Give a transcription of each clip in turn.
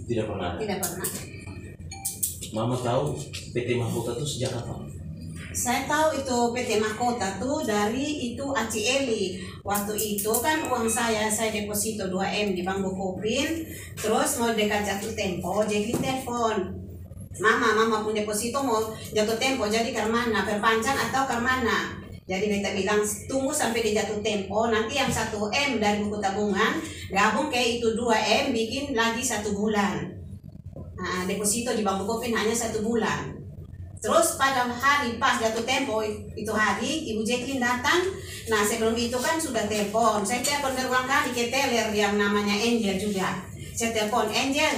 Tidak pernah. Tidak pernah. Mama tahu PT Mahkota itu sejak kapan? Saya tahu itu PT Mahkota tuh dari itu Aci Eli. Waktu itu kan uang saya deposito 2M di Bank Bukopin. Terus mau dekat jatuh tempo, jadi telepon. Mama pun deposito mau jatuh tempo, jadi ke mana? Perpanjang atau ke mana? Jadi beta bilang tunggu sampai dia jatuh tempo, nanti yang 1M dari buku tabungan gabung ke itu 2M bikin lagi 1 bulan. Nah, deposito di Bank Bukopin hanya 1 bulan. Terus pada hari pas jatuh tempo itu hari Ibu Jacqueline datang. Nah sebelum itu kan sudah telepon. Saya telepon berulang kali ke teller yang namanya Angel juga. Saya telepon Angel,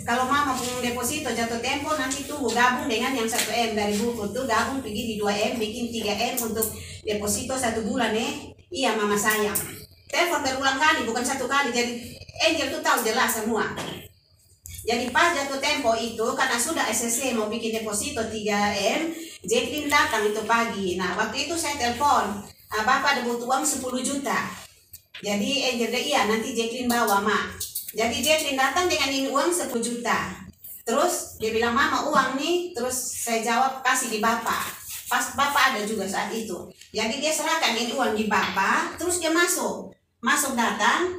kalau mama punya deposito jatuh tempo nanti tunggu gabung dengan yang 1M dari buku tuh, gabung pergi di 2M bikin 3M untuk deposito 1 bulan Iya mama sayang. Telepon berulang kali bukan 1 kali, jadi Angel tuh tahu jelas semua. Jadi pas jatuh tempo itu karena sudah SSC mau bikin deposito 3M, Jacqueline datang itu pagi. Nah waktu itu saya telepon, Bapak ada butuh uang 10 juta. Jadi Angel iya nanti Jacqueline bawa mak. Jadi Jacqueline datang dengan ini uang 10 juta. Terus dia bilang mama uang nih, terus saya jawab kasih di Bapak. Pas Bapak ada juga saat itu. Jadi dia serahkan ini uang di Bapak, terus dia masuk datang.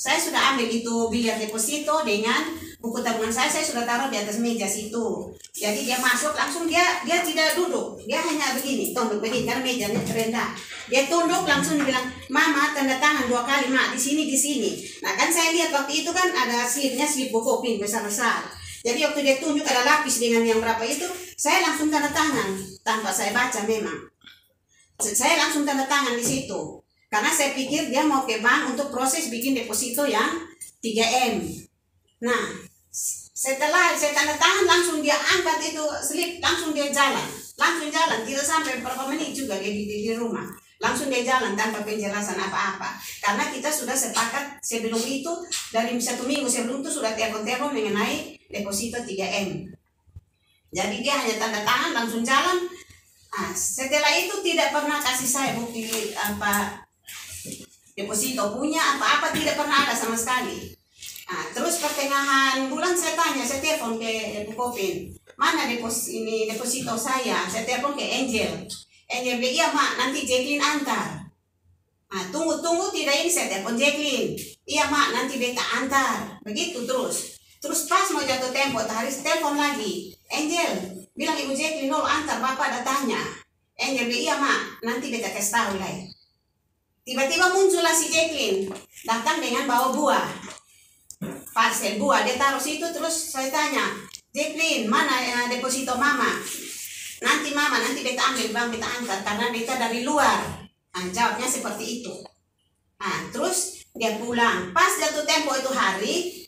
Saya sudah ambil itu bilik deposito dengan buku tabungan saya sudah taruh di atas meja situ. Jadi dia masuk langsung dia tidak duduk, dia hanya begini, tunduk begini karena mejanya rendah. Dia tunduk langsung bilang, mama tanda tangan 2 kali mak di sini. Nah kan saya lihat waktu itu kan ada slipnya, slip Bukopin besar-besar. Jadi waktu dia tunjuk ada lapis dengan yang berapa itu, saya langsung tanda tangan tanpa saya baca memang. Saya langsung tanda tangan di situ. Karena saya pikir dia mau ke bank untuk proses bikin deposito yang 3M. Nah, setelah saya tanda tangan langsung dia angkat itu slip, langsung dia jalan. Tidak sampai beberapa menit juga dia di rumah. Langsung dia jalan tanpa penjelasan apa-apa. Karena kita sudah sepakat sebelum itu, dari 1 minggu sebelum itu sudah telepon-telepon mengenai deposito 3M. Jadi dia hanya tanda tangan langsung jalan. Nah, setelah itu tidak pernah kasih saya bukti deposito punya apa-apa, tidak pernah ada sama sekali. Nah, terus pertengahan bulan saya telepon ke Bukopin, mana deposito saya telepon ke Angel bilang iya mak nanti Jacqueline antar. Nah, tunggu tidak ini saya telepon Jacqueline, iya mak nanti beta antar, begitu terus pas mau jatuh tempo hari telepon lagi Angel bilang Ibu Jacqueline antar bapak datanya. Angel bilang iya mak nanti beta kasih tahu lah. Tiba-tiba muncullah si Jacqueline datang dengan bawa buah, parcel buah dia taruh situ. Terus saya tanya Jacqueline mana deposito mama, nanti beta ambil bang beta angkat karena beta dari luar. Nah, jawabnya seperti itu. Nah, terus dia pulang pas jatuh tempo itu hari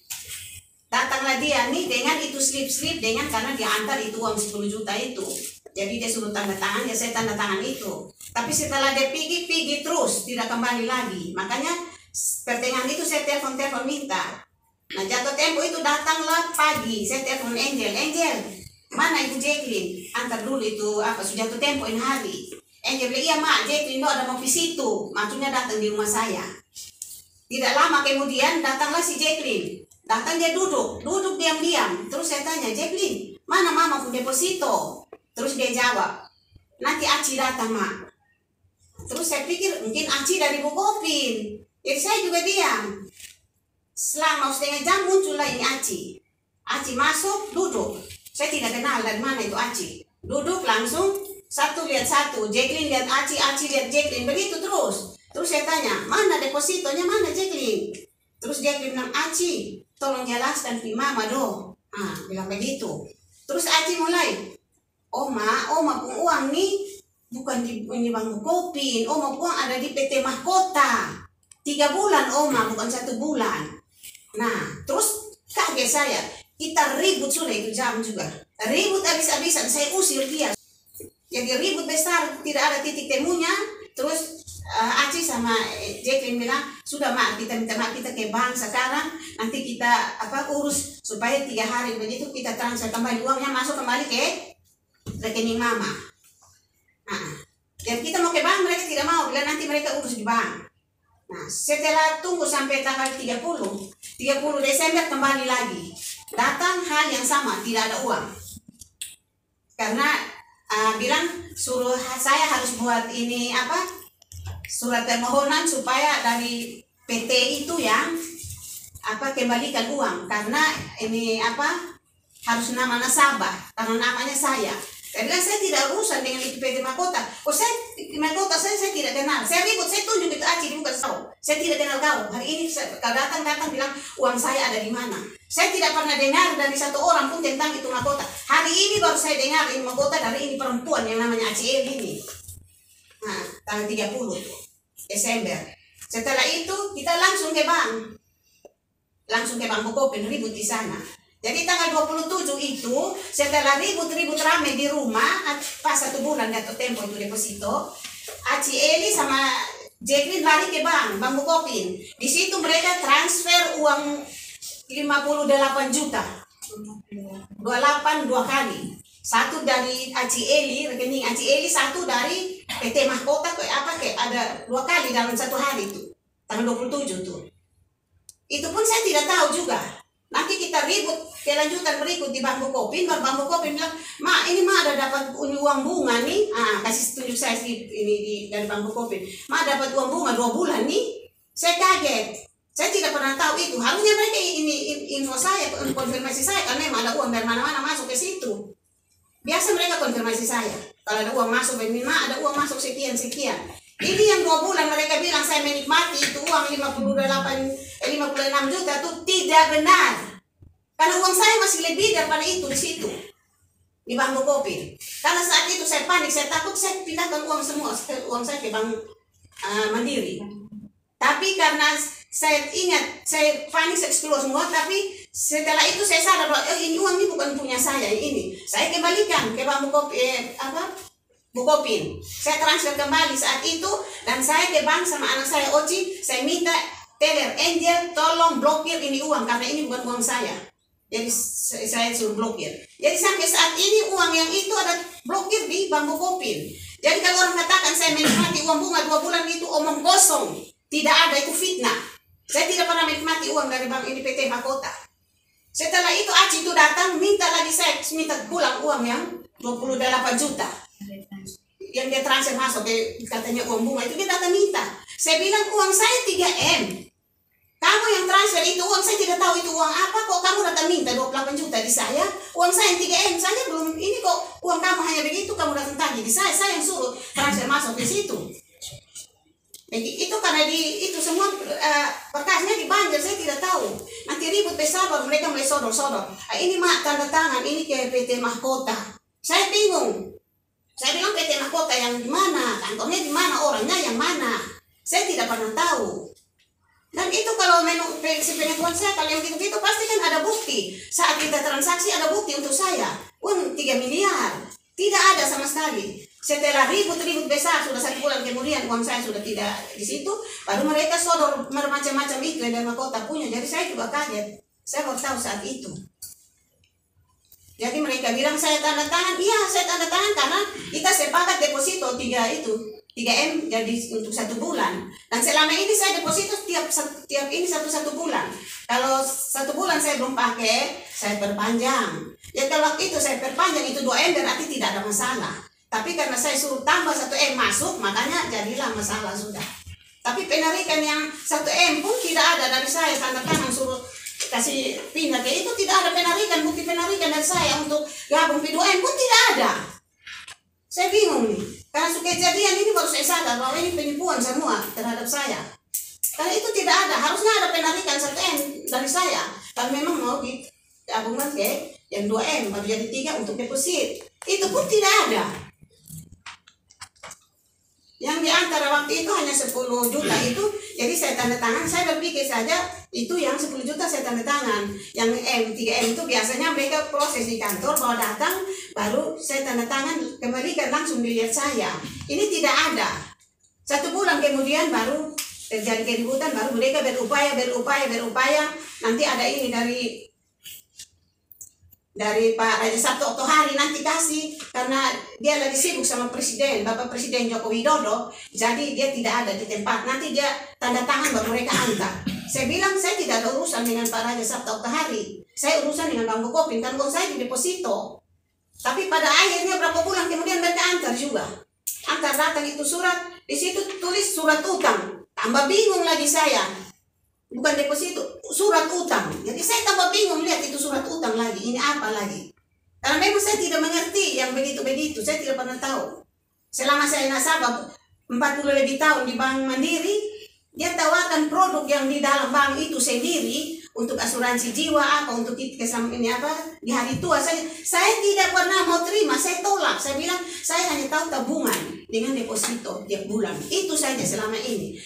datanglah dia nih dengan itu slip dengan karena dia antar itu uang 10 juta itu. Jadi dia suruh tanda tangan, ya saya tanda tangan itu. Tapi setelah dia pergi terus, tidak kembali lagi. Makanya pertengahan itu saya telepon minta. Nah jatuh tempo itu datanglah pagi, saya telepon Angel, mana Ibu Jacqueline? Antar dulu itu sudah jatuh tempo ini hari. Angel bilang, iya mak, Jacqueline ada mau ke situ. Maksudnya datang di rumah saya. Tidak lama kemudian datanglah si Jacqueline. Datang dia duduk diam-diam. Terus saya tanya, Jacqueline, mana mama pun deposito? Terus dia jawab, nanti Aci datang mak. Terus saya pikir mungkin Aci dari Bukopin. Jadi saya juga diam. Selama setengah jam muncullah ini Aci masuk duduk. Saya tidak kenal dari mana itu Aci. Duduk langsung satu lihat satu. Jacqueline lihat Aci lihat Jacqueline, begitu terus. Terus saya tanya, mana depositonya mana Jacqueline? Terus Jacqueline bilang, Aci tolong jelaskan ke mama dong. Bilang begitu. Terus Aci mulai, Oma pun uang nih bukan di Bank Bukopin. Oma pun ada di PT Mahkota 3 bulan Oma, bukan 1 bulan. Nah terus kaget saya. Kita ribut sudah itu jam juga. Ribut habis-habisan, saya usir dia. Jadi ribut besar, tidak ada titik temunya. Terus Aci sama Jacqueline bilang, sudah mak kita minta maaf, kita ke bank sekarang. Nanti kita urus supaya 3 hari begitu kita transfer kembali uangnya, masuk kembali ke rekening mama. Nah, dan kita mau ke bank, mereka tidak mau, bilang nanti mereka urus di bank. Nah, setelah tunggu sampai tanggal 30, 30 Desember kembali lagi. Datang hal yang sama, tidak ada uang. Karena bilang suruh saya harus buat ini surat permohonan supaya dari PT itu yang kembalikan uang, karena ini harus nama nasabah, karena namanya saya. Saya bilang saya tidak urusan dengan itu PT Mahkota. Saya Mahkota saya tidak kenal. Saya ribut, saya tunjuk itu Aci bukan kau. Saya tidak kenal kau. Hari ini kau datang bilang uang saya ada di mana. Saya tidak pernah dengar dari satu orang pun tentang itu Mahkota. Hari ini baru saya dengar ini Mahkota dari ini perempuan yang namanya Aci Eli ini. Nah, tanggal 30 Desember. Setelah itu kita langsung ke bank. Langsung ke Bank Bukopin, ribut di sana. Jadi tanggal 27 itu setelah ribut-ribut rame di rumah pas 1 bulan jatuh tempo itu deposito, Aci Eli sama Jacqueline lari ke bank Bukopin. Di situ mereka transfer uang 58 juta. 28 dua kali. Satu dari Aci Eli, rekening Aci Eli, satu dari PT Mahkota ada 2 kali dalam 1 hari itu. Tanggal 27 tuh. Itu pun saya tidak tahu juga. Nanti kita ribut kelanjutan berikut di Bank Bukopin, baru Bank Bukopin bilang, ini ada dapat uang bunga nih, kasih tunjuk saya ini dari Bank Bukopin, dapat uang bunga 2 bulan nih. Saya kaget, saya tidak pernah tahu itu. Harusnya mereka ini info saya, konfirmasi saya, karena memang ada uang dari mana-mana masuk ke situ. Biasa mereka konfirmasi saya, kalau ada uang masuk, ada uang masuk sekian. Ini yang 2 bulan mereka bilang saya menikmati itu uang 56 juta itu tidak benar. Karena uang saya masih lebih daripada itu di situ. Di Bank Bukopin. Karena saat itu saya panik, saya takut saya pindahkan uang semua, uang saya ke Bank Mandiri. Tapi karena saya ingat, saya panik, saya keluar semua, tapi setelah itu saya sadar bahwa ini uang ini bukan punya saya, ini. Saya kembalikan ke Bank Bukopin. Saya transfer kembali saat itu dan saya ke bank sama anak saya Oci, saya minta teller Angel tolong blokir ini uang karena ini bukan uang saya. Jadi saya suruh blokir. Jadi sampai saat ini uang yang itu ada blokir di Bank Bukopin. Jadi kalau orang katakan saya menikmati uang bunga 2 bulan itu omong kosong, tidak ada, itu fitnah. Saya tidak pernah menikmati uang dari bank ini PT Mahkota. Setelah itu Aci itu datang minta lagi saya minta pulang uang yang 28 juta. Yang dia transfer masuk katanya uang bunga itu dia datang minta. Saya bilang uang saya 3M. Kamu yang transfer itu uang saya tidak tahu itu uang apa, kok kamu datang minta 28 juta di saya. Uang saya yang 3M, saya belum ini kok uang kamu hanya begitu kamu datang tagih di saya yang suruh transfer masuk di situ. Itu karena itu semua berkasnya dibanjir, saya tidak tahu. Nanti ribut besar baru mereka mulai sodor-sodor. Ini tanda tangan ini ke PT Mahkota. Saya bingung. Saya bilang PT Mahkota yang di mana, kantornya di mana, orangnya yang mana. Saya tidak pernah tahu. Dan itu kalau pengetahuan saya, kalau yang gitu-gitu pasti kan ada bukti. Saat kita transaksi ada bukti untuk saya. Uang 3 miliar. Tidak ada sama sekali. Setelah ribut-ribut besar, sudah 1 bulan kemudian uang saya sudah tidak di situ. Baru mereka sodor macam-macam itu yang dari Mahkota punya. Jadi saya juga kaget. Saya baru tahu saat itu. Jadi mereka bilang saya tanda tangan, iya saya tanda tangan karena kita sepakat deposito 3M jadi untuk 1 bulan. Dan selama ini saya deposito tiap ini satu bulan. Kalau 1 bulan saya belum pakai, saya perpanjang. Ya kalau waktu itu saya perpanjang itu 2M berarti tidak ada masalah. Tapi karena saya suruh tambah 1M masuk, makanya jadilah masalah sudah. Tapi penarikan yang 1M pun tidak ada dari saya, tanda tangan suruh kasih pindah ke itu tidak ada penarikan, bukti penarikan dari saya untuk gabung P2M pun tidak ada. Saya bingung nih, karena kejadian ini baru saya sadar bahwa ini penipuan semua terhadap saya. Karena itu tidak ada, harusnya ada penarikan 1M dari saya. Kalau memang mau digabungkan ke yang 2M baru jadi 3 untuk deposit, itu pun tidak ada. Yang di antara waktu itu hanya 10 juta itu, jadi saya tanda tangan, saya berpikir saja itu yang 10 juta saya tanda tangan. Yang 3M itu biasanya mereka proses di kantor, bawa datang, baru saya tanda tangan, kembalikan langsung dilihat saya. Ini tidak ada. 1 bulan kemudian baru terjadi keributan, baru mereka berupaya. Nanti ada ini dari Pak Raja Sabtu Oktohari nanti kasih, karena dia lagi sibuk sama Presiden, Bapak Presiden Joko Widodo, jadi dia tidak ada di tempat. Nanti dia tanda tangan baru mereka antar. Saya bilang saya tidak ada urusan dengan Pak Raja Sabta Oktahari. Saya urusan dengan Bank Bukopin, kan uang saya di deposito. Tapi pada akhirnya berapa bulan kemudian mereka antar juga. Antar datang itu surat, di situ tulis surat utang. Tambah bingung lagi saya. Bukan deposito, surat utang. Jadi saya tambah bingung lihat itu surat utang lagi. Ini apa lagi? Karena memang saya tidak mengerti yang begitu-begitu. Saya tidak pernah tahu. Selama saya nasabah 40 lebih tahun di Bank Mandiri, dia tawarkan produk yang di dalam bank itu sendiri untuk asuransi jiwa apa, untuk ini apa di hari tua. Saya tidak pernah mau terima, saya tolak. Saya bilang saya hanya tahu tabungan dengan deposito tiap bulan. Itu saja selama ini.